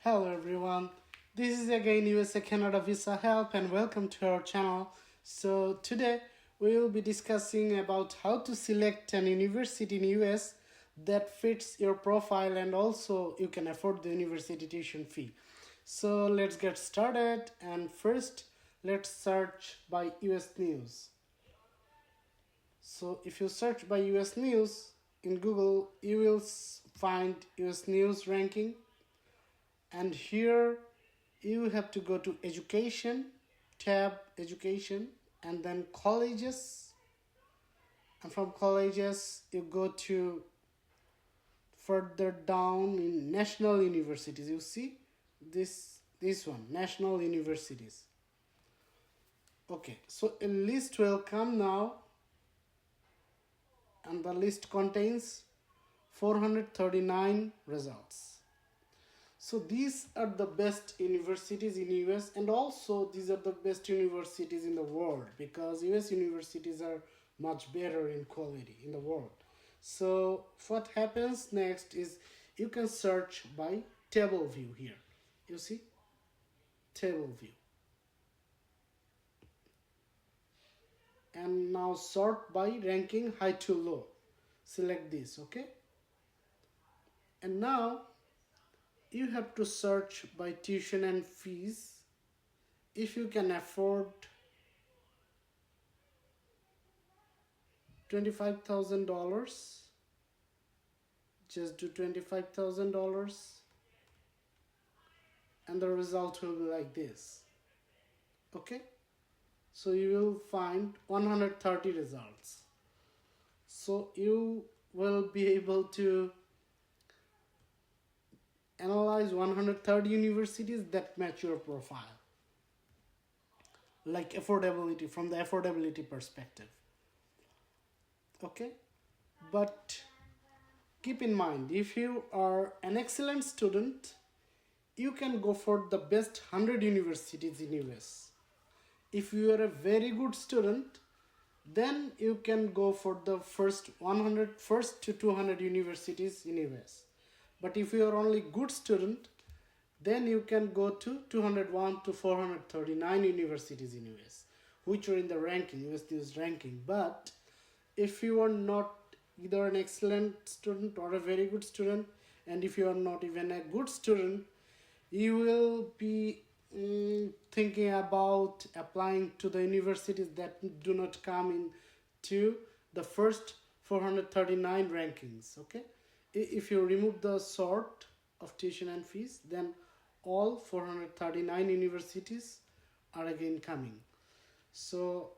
Hello everyone, this is again USA Canada Visa Help and welcome to our channel. So today we will be discussing about how to select an university in US that fits your profile and also you can afford the university tuition fee. So let's get started, and first let's search by US News. So if you search by US News in Google, you will find US News ranking, and here you have to go to education, tab education, and then colleges, and from colleges you go to further down in national universities. You see this one, national universities. Okay, so a list will come now, and the list contains 439 results. So these are the best universities in US, and also these are the best universities in the world, because US universities are much better in quality in the world. So what happens next is you can search by table view here. You see, table view. And now sort by ranking high to low. Select this, okay? And now you have to search by tuition and fees. If you can afford $25,000, just do $25,000, and the result will be like this. Okay, so you will find 130 results. So you will be able to analyze 130 universities that match your profile, like affordability, from the affordability perspective. Okay, but keep in mind, if you are an excellent student, you can go for the best 100 universities in US. If you are a very good student, then you can go for the first to 200 universities in US. But if you are only good student, then you can go to 201 to 439 universities in US, which are in the ranking, US News ranking. But if you are not either an excellent student or a very good student, and if you are not even a good student, you will be thinking about applying to the universities that do not come in to the first 439 rankings. Okay, if you remove the sort of tuition and fees, then all 439 universities are again coming. So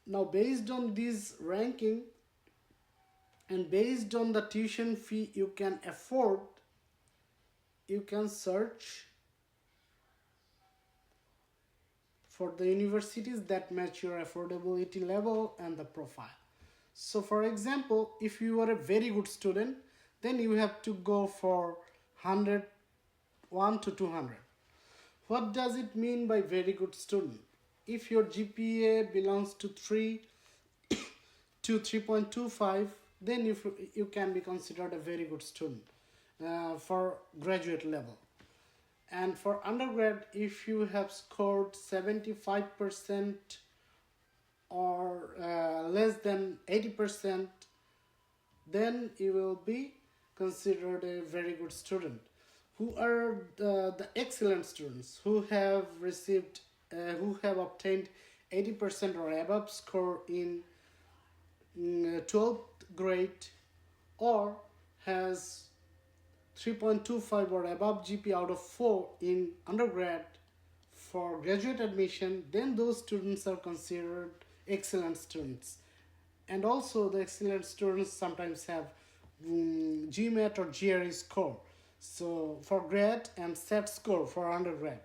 now, based on this ranking and based on the tuition fee you can afford, you can search for the universities that match your affordability level and the profile. So for example, if you are a very good student, then you have to go for 101 to 200. What does it mean by very good student? If your GPA belongs to 3 to 3.25, then you can be considered a very good student for graduate level. And for undergrad, if you have scored 75% or less than 80%, then you will be considered a very good student. Who are the excellent students who have who have obtained 80% or above score in 12th grade, or has 3.25 or above GP out of 4 in undergrad for graduate admission, then those students are considered excellent students. And also the excellent students sometimes have GMAT or GRE score, so for grad, and SET score for undergrad,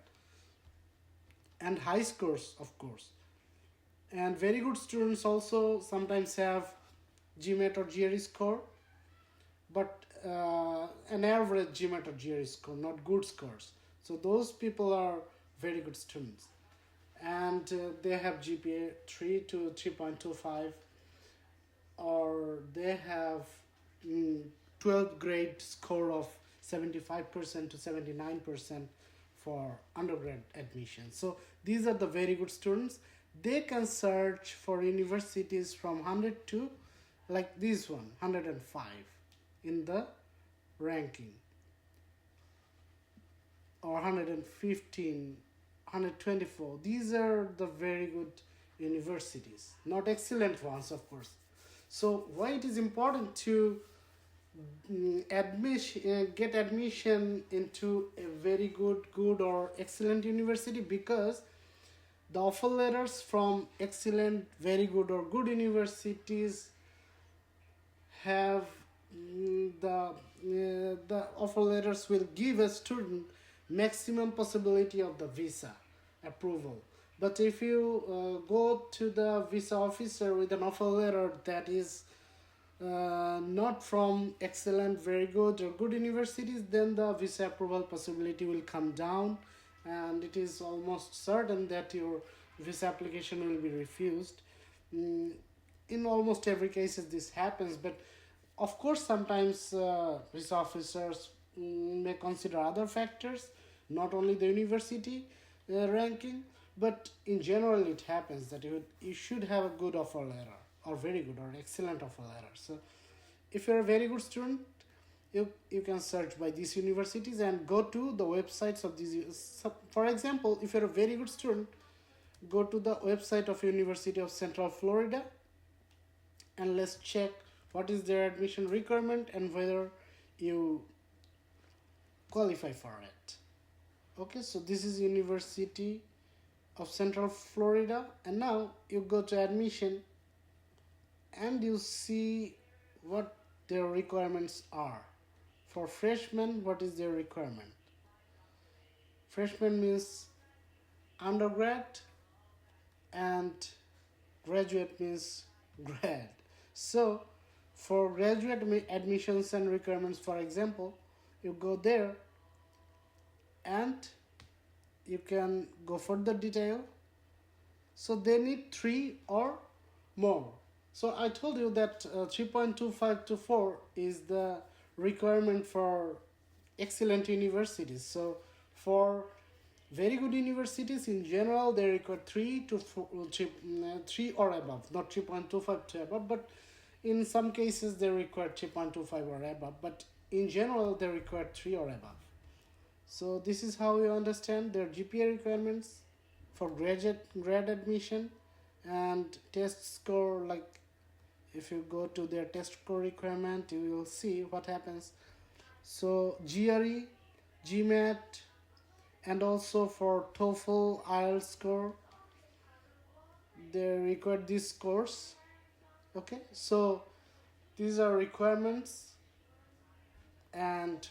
and high scores, of course. And very good students also sometimes have GMAT or GRE score, but an average GMAT or GRE score, not good scores. So those people are very good students, and they have GPA 3 to 3.25, or they have 12th grade score of 75% to 79% for undergrad admission. So these are the very good students. They can search for universities from 100 to like this one 105 in the ranking, or 115, 124. These are the very good universities, not excellent ones, of course. So why it is important to get admission into a very good or excellent university? Because the offer letters from excellent, very good, or good universities have the offer letters will give a student maximum possibility of the visa approval. But if you go to the visa officer with an offer letter that is not from excellent, very good, or good universities, then the visa approval possibility will come down, and it is almost certain that your visa application will be refused. In almost every case this happens, but of course sometimes visa officers may consider other factors, not only the university ranking, but in general it happens that you should have a good offer letter, or very good or excellent offer letter. So if you're a very good student, you can search by these universities and go to the websites of these. For example, if you're a very good student, go to the website of University of Central Florida and let's check what is their admission requirement and whether you qualify for it. Okay, so this is University of Central Florida, and now you go to admission and you see what their requirements are. For freshmen, what is their requirement? Freshman means undergrad, and graduate means grad. So for graduate admissions and requirements, for example, you go there and you can go for the detail. So they need 3 or more. So I told you that 3.25 to 4 is the requirement for excellent universities. So for very good universities in general, they require 3 to 4, 3 or above, not 3.25 to above, but in some cases they require 3.25 or above, but in general they require 3 or above. So this is how you understand their GPA requirements for grad admission, and test score. Like if you go to their test score requirement, you will see what happens. So GRE, GMAT, and also for TOEFL, IELTS score, they require this course. Okay, so these are requirements, and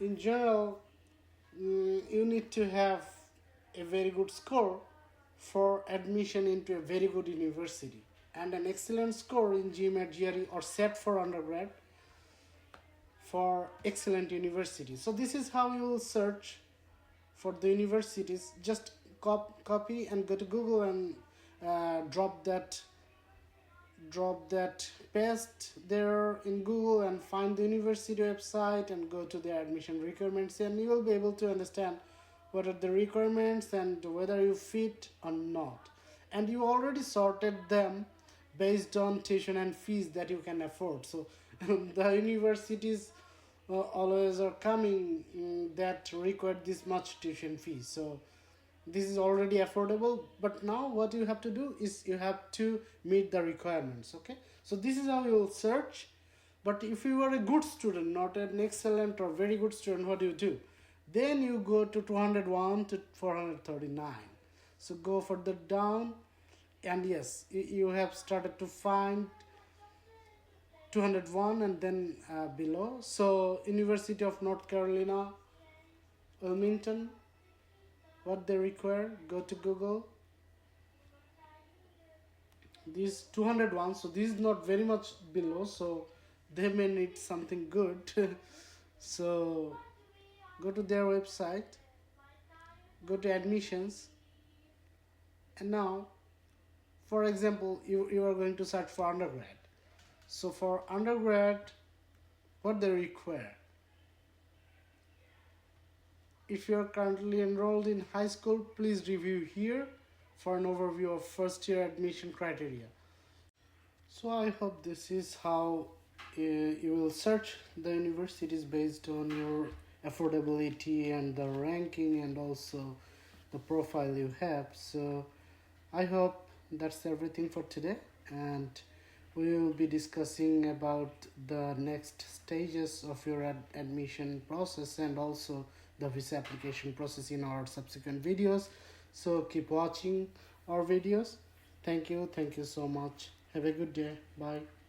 in general you need to have a very good score for admission into a very good university, and an excellent score in GMAT, GRE, or SET for undergrad for excellent university. So this is how you will search for the universities. Just copy and go to Google and drop that paste there in Google and find the university website and go to their admission requirements, and you will be able to understand what are the requirements and whether you fit or not. And you already sorted them based on tuition and fees that you can afford. So the universities always are coming that require this much tuition fees. So this is already affordable, but now what you have to do is you have to meet the requirements. Okay, so this is how you will search. But if you are a good student, not an excellent or very good student, what do you do? Then you go to 201 to 439. So go further down, and yes, you have started to find 201 and then below. So University of North Carolina, Wilmington, what they require, go to Google. This 201, so this is not very much below, so they may need something good. So go to their website, go to admissions, and now for example you are going to search for undergrad. So for undergrad, what they require, if you are currently enrolled in high school, please review here for an overview of first year admission criteria. So I hope this is how you will search the universities based on your affordability and the ranking and also the profile you have. So I hope that's everything for today, and we will be discussing about the next stages of your admission process and also the visa application process in our subsequent videos. So keep watching our videos. Thank you so much. Have a good day. Bye.